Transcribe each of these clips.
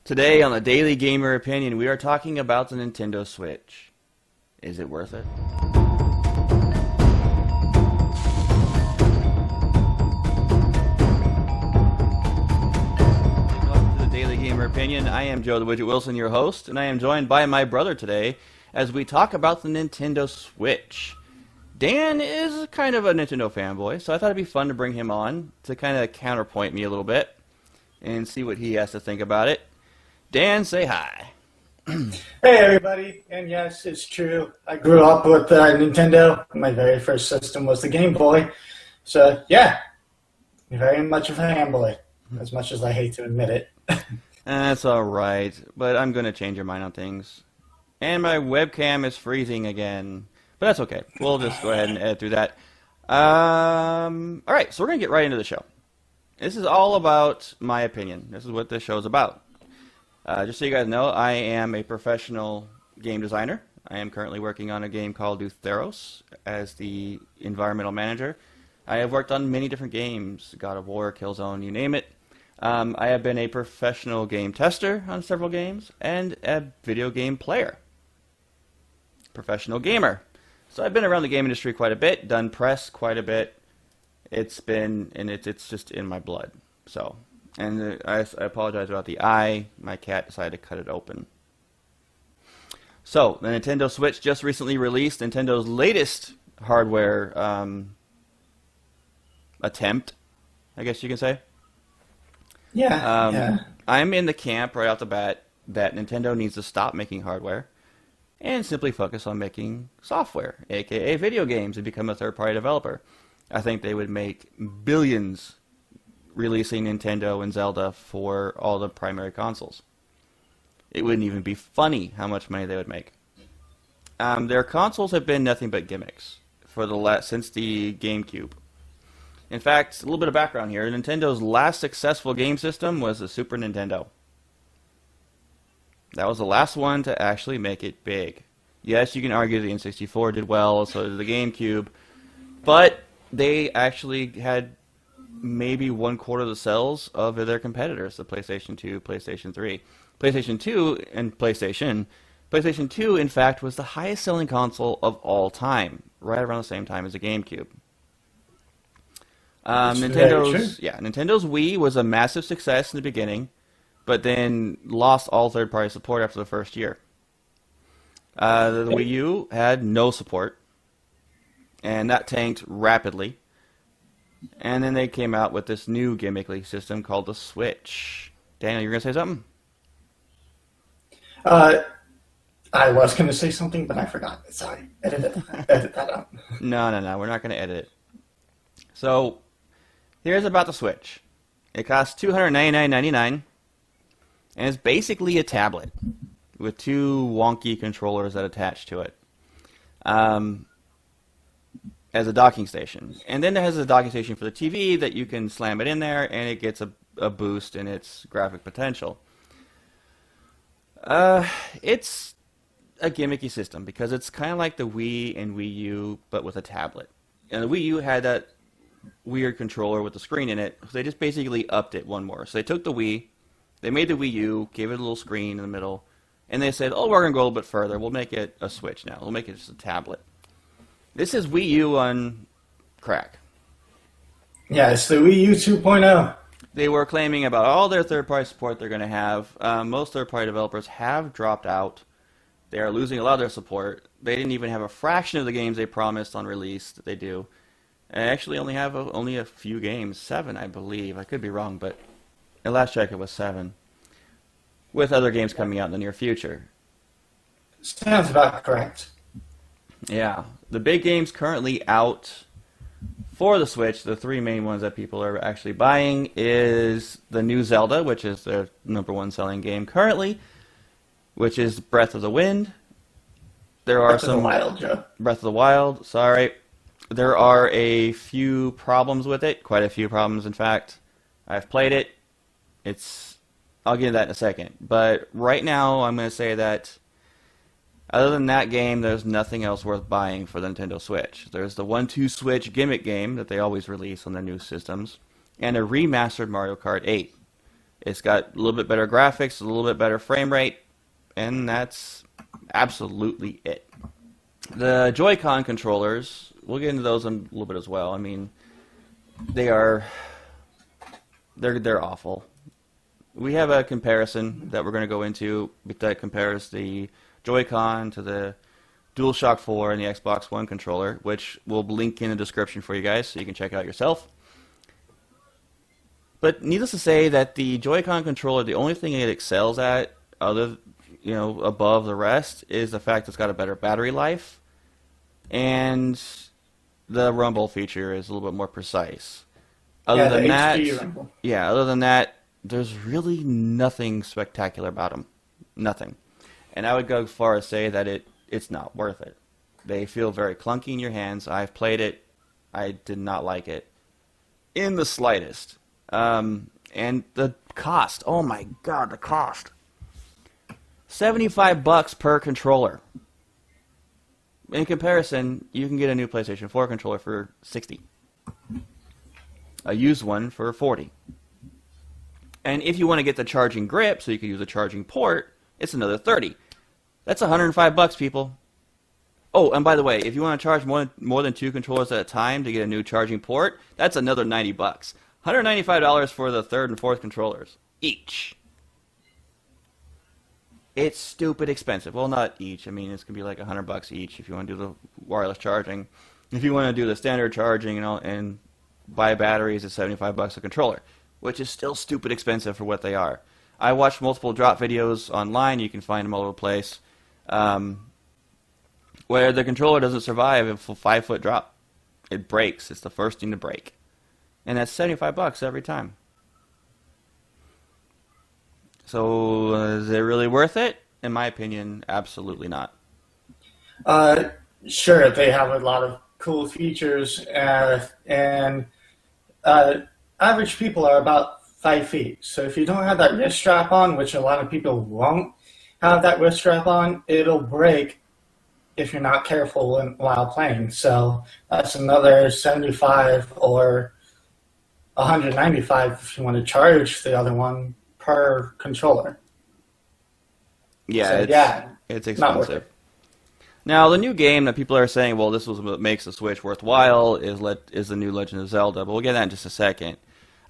Today on the Daily Gamer Opinion, we are talking about the Nintendo Switch. Is it worth it? Welcome to the Daily Gamer Opinion. I am Joe the Widget Wilson, your host, and I am joined by my brother today as we talk about the Nintendo Switch. Dan is kind of a Nintendo fanboy, so I thought it'd be fun to bring him on to kind of counterpoint me a little bit and see what he has to think about it. Dan, say hi. Hey everybody, and yes, it's true. I grew up with Nintendo. My very first system was the Game Boy. So yeah, very much of a fanboy, as much as I hate to admit it. That's alright, but I'm going to change your mind on things. And my webcam is freezing again. But that's okay. We'll just go ahead and edit through that. Alright, so we're going to get right into the show. This is all about my opinion. This is what this show is about. Just so you guys know, I am a professional game designer. I am currently working on a game called Theros as the environmental manager. I have worked on many different games, God of War, Killzone, you name it. I have been a professional game tester on several games, and a video game player. Professional gamer. So I've been around the game industry quite a bit, done press quite a bit. It's just in my blood. So, and I apologize about the eye. My cat decided to cut it open. So, the Nintendo Switch just recently released Nintendo's latest hardware attempt, I guess you can say. Yeah. I'm in the camp right off the bat that Nintendo needs to stop making hardware and simply focus on making software, aka video games, and become a third-party developer. I think they would make billions releasing Nintendo and Zelda for all the primary consoles. It wouldn't even be funny how much money they would make. Their consoles have been nothing but gimmicks for since the GameCube. In fact, a little bit of background here. Nintendo's last successful game system was the Super Nintendo. That was the last one to actually make it big. Yes, you can argue the N64 did well, so did the GameCube, but they actually had maybe 1/4 of the sales of their competitors, the PlayStation 2, PlayStation 3. PlayStation 2 and PlayStation 2, in fact, was the highest selling console of all time, right around the same time as the GameCube. Nintendo's Wii was a massive success in the beginning, but then lost all third-party support after the first year. The Wii U had no support, and that tanked rapidly. And then they came out with this new gimmickly system called the Switch. Daniel, you were going to say something? I was going to say something, but I forgot. Sorry. Edit that out. No, we're not going to edit it. So, here's about the Switch. It costs $299.99. And it's basically a tablet with two wonky controllers that attach to it as a docking station. And then it has a docking station for the TV that you can slam it in there and it gets a boost in its graphic potential. It's a gimmicky system because it's kind of like the Wii and Wii U but with a tablet. And the Wii U had that weird controller with the screen in it. So they just basically upped it one more. So they took the Wii, they made the Wii U, gave it a little screen in the middle, and they said, oh, we're going to go a little bit further. We'll make it a Switch now. We'll make it just a tablet. This is Wii U on crack. Yeah, it's the Wii U 2.0. They were claiming about all their third-party support they're going to have. Most third-party developers have dropped out. They are losing a lot of their support. They didn't even have a fraction of the games they promised on release that they do. I actually only have only a few games, 7 I believe. I could be wrong, but at last check it was 7. With other games coming out in the near future. Sounds about correct. Yeah. The big games currently out for the Switch, the 3 main ones that people are actually buying, is the new Zelda, which is their #1 selling game currently, which is Breath of the Wind. There are Breath of the Wild, Joe. Breath of the Wild, sorry. There are a few problems with it, quite a few problems in fact. I've played it. I'll get into that in a second. But right now, I'm going to say that other than that game, there's nothing else worth buying for the Nintendo Switch. There's the 1-2 Switch gimmick game that they always release on their new systems, and a remastered Mario Kart 8. It's got a little bit better graphics, a little bit better frame rate, and that's absolutely it. The Joy-Con controllers, we'll get into those in a little bit as well. I mean, they're awful. We have a comparison that we're going to go into that compares the Joy-Con to the DualShock 4 and the Xbox One controller, which we'll link in the description for you guys so you can check it out yourself. But needless to say that the Joy-Con controller, the only thing it excels at, above the rest, is the fact it's got a better battery life, and the rumble feature is a little bit more precise. Other than that, there's really nothing spectacular about them. Nothing. And I would go far as say that it's not worth it. They feel very clunky in your hands. I've played it. I did not like it in the slightest. And the cost. Oh my god, the cost. $75 per controller. In comparison, you can get a new PlayStation 4 controller for $60. A used one for $40. And if you want to get the charging grip, so you can use a charging port, it's another $30. That's $105, people. Oh, and by the way, if you want to charge more than 2 controllers at a time to get a new charging port, that's another $90. $195 for the third and fourth controllers each. It's stupid expensive. Well, not each. I mean, it's gonna be like $100 each if you want to do the wireless charging. If you want to do the standard charging and buy batteries, it's $75 a controller, which is still stupid expensive for what they are. I watched multiple drop videos online. You can find them all over the place, where the controller doesn't survive a 5-foot drop. It breaks. It's the first thing to break. And that's $75 every time. So is it really worth it? In my opinion, absolutely not. Sure, they have a lot of cool features, and average people are about 5 feet. So if you don't have that wrist strap on, which a lot of people won't have that wrist strap on, it'll break if you're not careful while playing. So that's another $75 or $195 if you want to charge the other one per controller. Yeah, it's expensive. Now, the new game that people are saying, well, this was what makes the Switch worthwhile, is the new Legend of Zelda. But we'll get to that in just a second.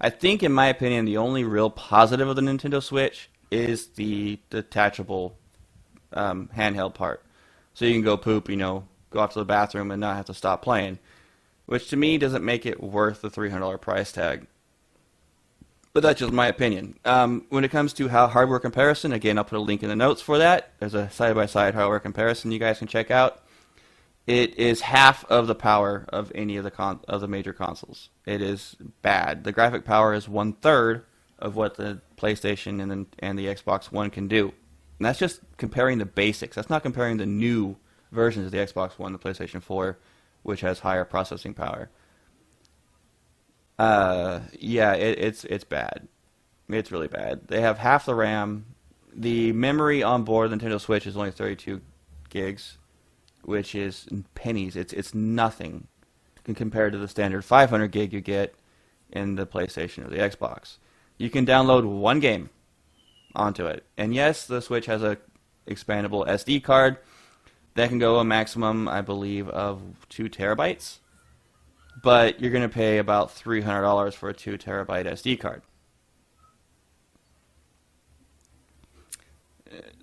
I think, in my opinion, the only real positive of the Nintendo Switch is the detachable handheld part. So you can go poop, go off to the bathroom and not have to stop playing. Which, to me, doesn't make it worth the $300 price tag. But that's just my opinion. When it comes to hardware comparison, again, I'll put a link in the notes for that. There's a side-by-side hardware comparison you guys can check out. It is half of the power of any of the major consoles. It is bad. The graphic power is 1/3 of what the PlayStation and the Xbox One can do. And that's just comparing the basics. That's not comparing the new versions of the Xbox One, the PlayStation 4, which has higher processing power. It's bad. It's really bad. They have half the RAM. The memory on board the Nintendo Switch is only 32 gigs, which is pennies. It's nothing compared to the standard 500 gig you get in the PlayStation or the Xbox. You can download one game onto it. And yes, the Switch has a expandable SD card that can go a maximum, I believe, of 2 terabytes. But you're going to pay about $300 for a 2 terabyte SD card.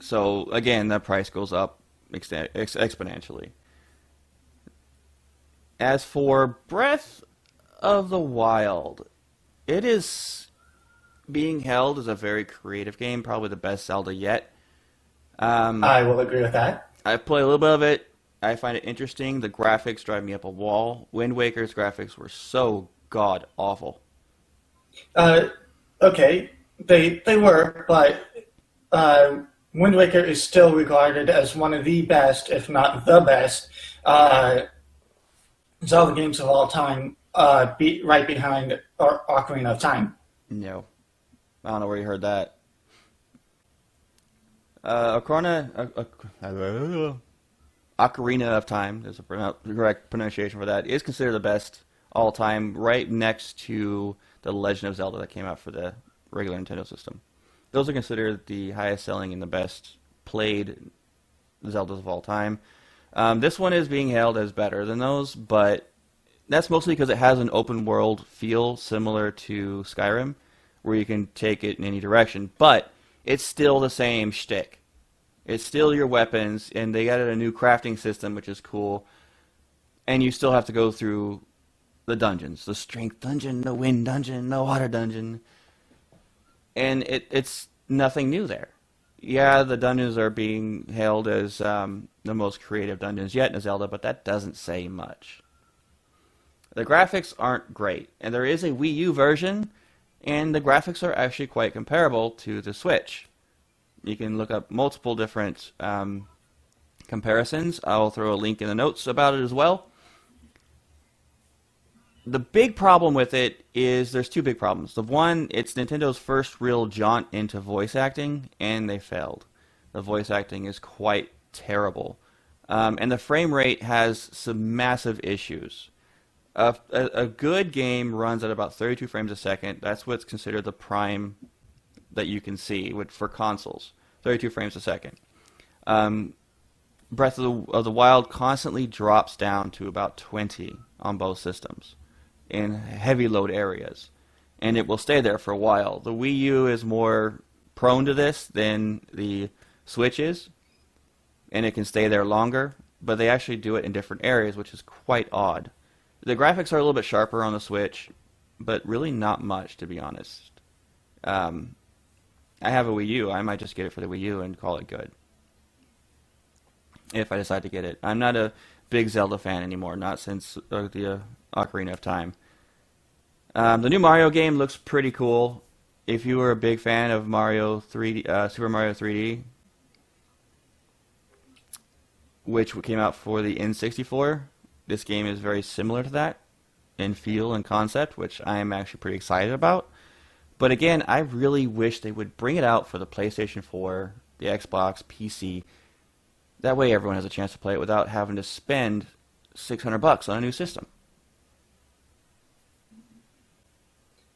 So, again, the price goes up exponentially. As for Breath of the Wild, it is being held as a very creative game, probably the best Zelda yet. I will agree with that. I've played a little bit of it. I find it interesting. The graphics drive me up a wall. Wind Waker's graphics were so god awful. Okay, they were, but Wind Waker is still regarded as one of the best, if not the best, Zelda games of all time, right behind Ocarina of Time. No. I don't know where you heard that. Ocarina of Time, there's a correct pronunciation for that, is considered the best all time, right next to The Legend of Zelda that came out for the regular Nintendo system. Those are considered the highest selling and the best played Zeldas of all time. This one is being hailed as better than those, but that's mostly because it has an open world feel similar to Skyrim, where you can take it in any direction. But it's still the same shtick. It's still your weapons, and they added a new crafting system, which is cool. And you still have to go through the dungeons. The strength dungeon, the wind dungeon, the water dungeon. And it's nothing new there. Yeah, the dungeons are being hailed as the most creative dungeons yet in a Zelda, but that doesn't say much. The graphics aren't great, and there is a Wii U version, and the graphics are actually quite comparable to the Switch. You can look up multiple different comparisons. I'll throw a link in the notes about it as well. The big problem with it is there's two big problems. The one, it's Nintendo's first real jaunt into voice acting, and they failed. The voice acting is quite terrible. And the frame rate has some massive issues. A good game runs at about 32 frames a second. That's what's considered the prime that you can see for consoles. 32 frames a second. Breath of the Wild constantly drops down to about 20 on both systems in heavy load areas, and it will stay there for a while. The Wii U is more prone to this than the Switch is, and it can stay there longer, but they actually do it in different areas, which is quite odd. The graphics are a little bit sharper on the Switch, but really not much, to be honest. I have a Wii U. I might just get it for the Wii U and call it good, if I decide to get it. I'm not a big Zelda fan anymore, not since the Ocarina of Time. The new Mario game looks pretty cool. If you were a big fan of Mario 3D, Super Mario 3D, which came out for the N64, this game is very similar to that in feel and concept, which I am actually pretty excited about. But again, I really wish they would bring it out for the PlayStation 4, the Xbox, PC. That way everyone has a chance to play it without having to spend $600 on a new system.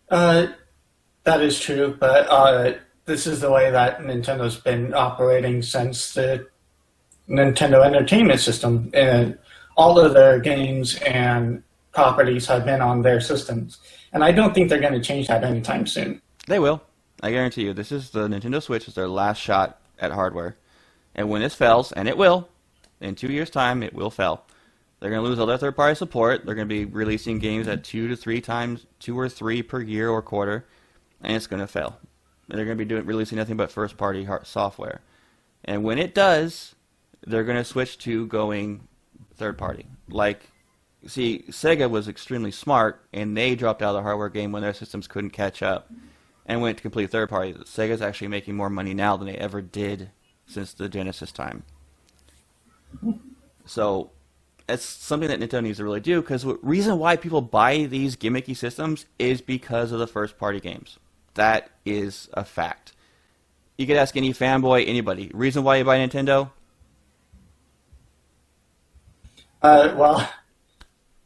That is true, but this is the way that Nintendo's been operating since the Nintendo Entertainment System, and all of their games and properties have been on their systems. And I don't think they're going to change that anytime soon. They will. I guarantee you. This is the Nintendo Switch is their last shot at hardware. And when this fails, and it will, in 2 years' time, it will fail. They're going to lose all their third-party support. They're going to be releasing games at 2 or 3 per year or quarter, and it's going to fail. And they're going to be releasing nothing but first-party software. And when it does, they're going to switch to going third-party. See, Sega was extremely smart, and they dropped out of the hardware game when their systems couldn't catch up, and went to complete third-party. Sega's actually making more money now than they ever did since the Genesis time. So it's something that Nintendo needs to really do, because the reason why people buy these gimmicky systems is because of the first-party games. That is a fact. You could ask any fanboy, anybody. Reason why you buy Nintendo? Well,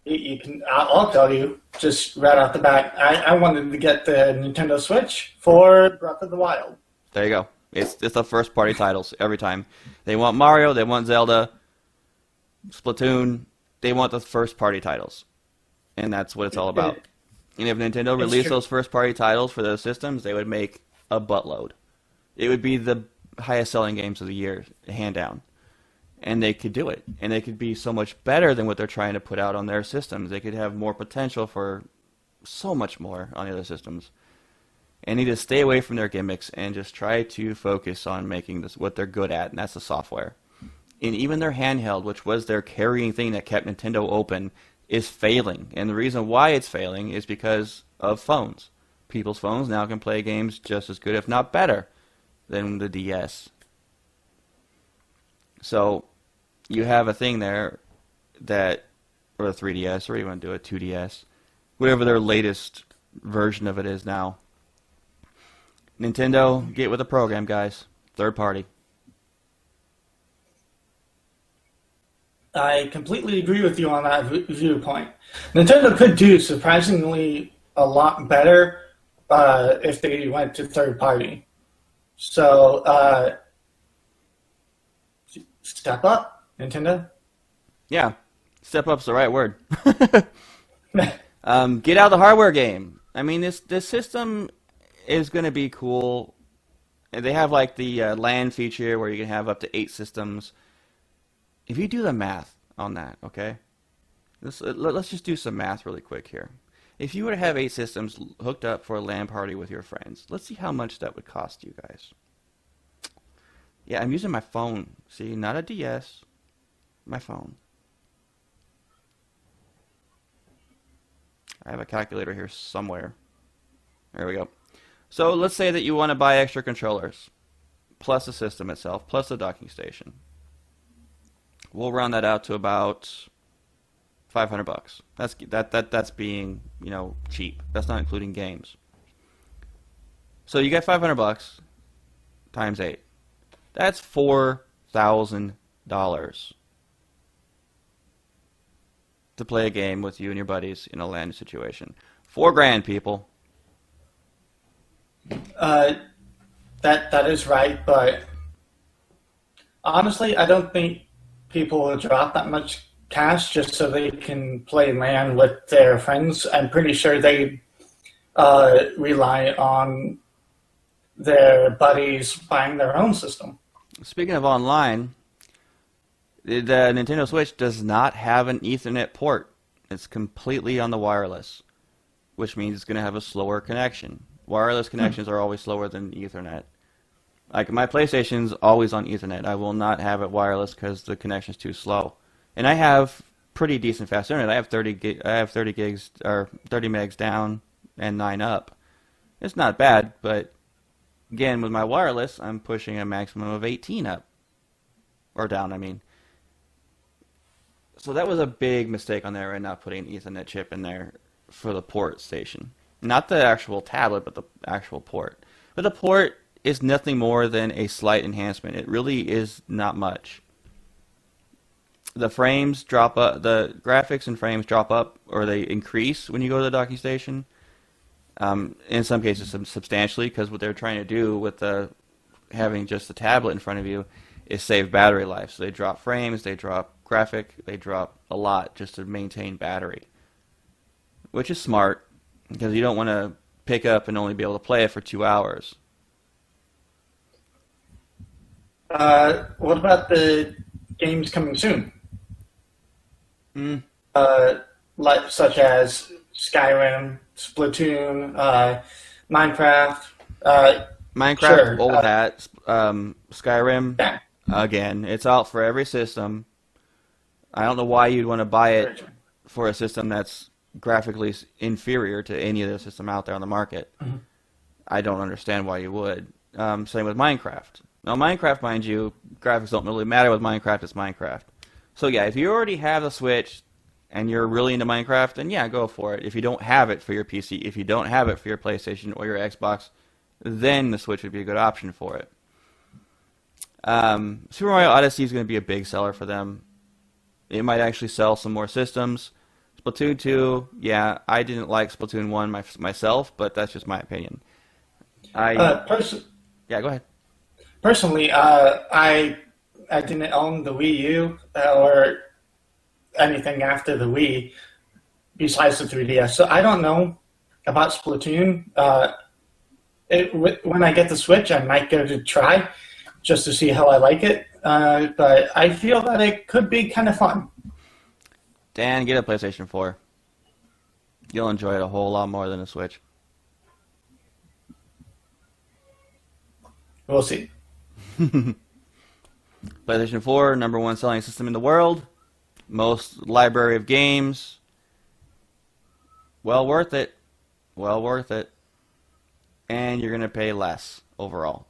you can. I'll tell you just right off the bat. I wanted to get the Nintendo Switch for Breath of the Wild. There you go. It's the first party titles every time. They want Mario, they want Zelda, Splatoon. They want the first party titles, and that's what it's all about. And if Nintendo released those first party titles for those systems, they would make a buttload. It would be the highest selling games of the year, hand down. And they could do it. And they could be so much better than what they're trying to put out on their systems. They could have more potential for so much more on the other systems. And need to stay away from their gimmicks and just try to focus on making this what they're good at, and that's the software. And even their handheld, which was their carrying thing that kept Nintendo open, is failing. And the reason why it's failing is because of phones. People's phones now can play games just as good, if not better, than the DS. So you have a thing there that, or a 3DS, or you want to do a 2DS, whatever their latest version of it is now. Nintendo, get with the program, guys. Third party. I completely agree with you on that viewpoint. Nintendo could do surprisingly a lot better if they went to third party. So step up, Nintendo. Yeah, step up's the right word. Get out of the hardware game. I mean, this system is going to be cool. They have like the LAN feature where you can have up to 8 systems. If you do the math on that, okay? Let's just do some math really quick here. If you were to have 8 systems hooked up for a LAN party with your friends, let's see how much that would cost you guys. Yeah, I'm using my phone. See, not a DS. My phone. I have a calculator here somewhere. There we go. So let's say that you want to buy extra controllers, plus the system itself, plus the docking station. We'll round that out to about $500. That's being, cheap. That's not including games. So you get $500 times 8. That's $4,000 to play a game with you and your buddies in a LAN situation. $4,000, people. That is right, but honestly, I don't think people will drop that much cash just so they can play LAN with their friends. I'm pretty sure they rely on their buddies buying their own system. Speaking of online, the Nintendo Switch does not have an Ethernet port. It's completely on the wireless, which means it's going to have a slower connection. Wireless connections are always slower than Ethernet. Like my PlayStation's always on Ethernet. I will not have it wireless because the connection's too slow. And I have pretty decent fast internet. I have 30 gigs or 30 megs down and 9 up. It's not bad, but again, with my wireless, I'm pushing a maximum of 18 up or down. I mean, so that was a big mistake on there, and not putting an Ethernet chip in there for the port station. Not the actual tablet, but the actual port. But the port is nothing more than a slight enhancement. It really is not much. The frames drop up, the graphics and frames drop up, or they increase when you go to the docking station. In some cases, substantially, because what they're trying to do with having just the tablet in front of you is save battery life. So they drop frames, they drop graphic, they drop a lot just to maintain battery, which is smart. Because you don't want to pick up and only be able to play it for 2 hours. What about the games coming soon? Such as Skyrim, Splatoon, Minecraft. Minecraft, sure, old hat. Skyrim, yeah. Again, it's out for every system. I don't know why you'd want to buy it for a system that's graphically inferior to any other system out there on the market. Mm-hmm. I don't understand why you would. Same with Minecraft. Now, Minecraft, mind you, graphics don't really matter with Minecraft. It's Minecraft. So yeah, if you already have the Switch and you're really into Minecraft, then yeah, go for it. If you don't have it for your PC, if you don't have it for your PlayStation or your Xbox, then the Switch would be a good option for it. Super Mario Odyssey is going to be a big seller for them. It might actually sell some more systems. Splatoon 2, yeah, I didn't like Splatoon 1 myself, but that's just my opinion. Yeah, go ahead. Personally, I didn't own the Wii U or anything after the Wii besides the 3DS, so I don't know about Splatoon. When I get the Switch, I might go to try just to see how I like it, but I feel that it could be kind of fun. Dan, get a PlayStation 4. You'll enjoy it a whole lot more than a Switch. We'll see. PlayStation 4, #1 selling system in the world. Most library of games. Well worth it. Well worth it. And you're going to pay less overall.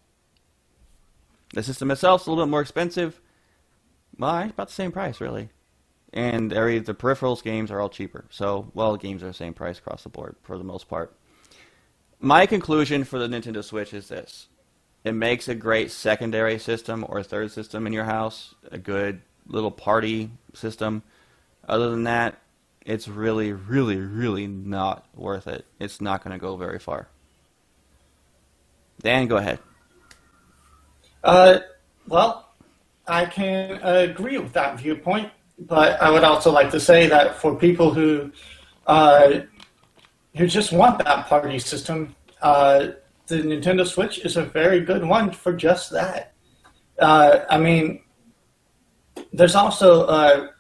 The system itself is a little bit more expensive. Well, it's about the same price, really. And the peripherals games are all cheaper. So, well, games are the same price across the board for the most part. My conclusion for the Nintendo Switch is this. It makes a great secondary system or third system in your house. A good little party system. Other than that, it's really, really, really not worth it. It's not going to go very far. Dan, go ahead. Well, I can agree with that viewpoint, but I would also like to say that for people who just want that party system, the Nintendo Switch is a very good one for just that. I mean, there's also,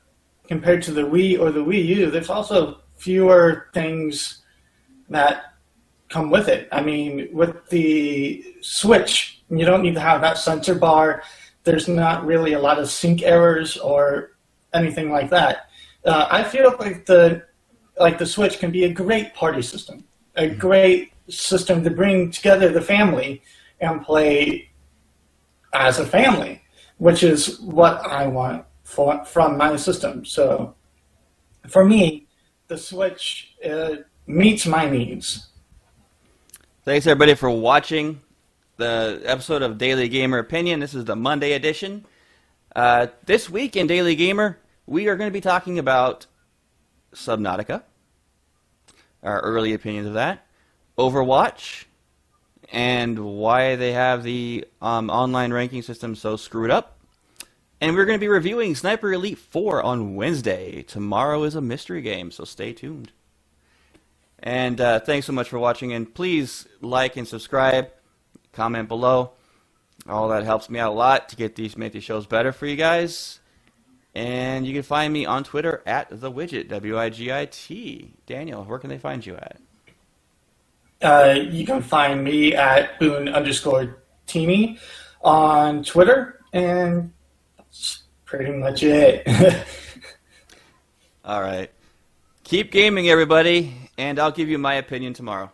compared to the Wii or the Wii U, there's also fewer things that come with it. I mean, with the Switch, you don't need to have that sensor bar. There's not really a lot of sync errors or anything like that. I feel like the Switch can be a great party system, a great system to bring together the family and play as a family, which is what I want from my system. So for me, the Switch meets my needs. Thanks, everybody, for watching the episode of Daily Gamer Opinion. This is the Monday edition. This week in Daily Gamer, we are going to be talking about Subnautica, our early opinions of that, Overwatch, and why they have the online ranking system so screwed up. And we're going to be reviewing Sniper Elite 4 on Wednesday. Tomorrow is a mystery game, so stay tuned. And thanks so much for watching, and please like and subscribe, comment below. All that helps me out a lot to make these shows better for you guys. And you can find me on Twitter at TheWidget, WIGIT. Daniel, where can they find you at? You can find me at Boone_Teeny on Twitter, and that's pretty much it. All right. Keep gaming, everybody, and I'll give you my opinion tomorrow.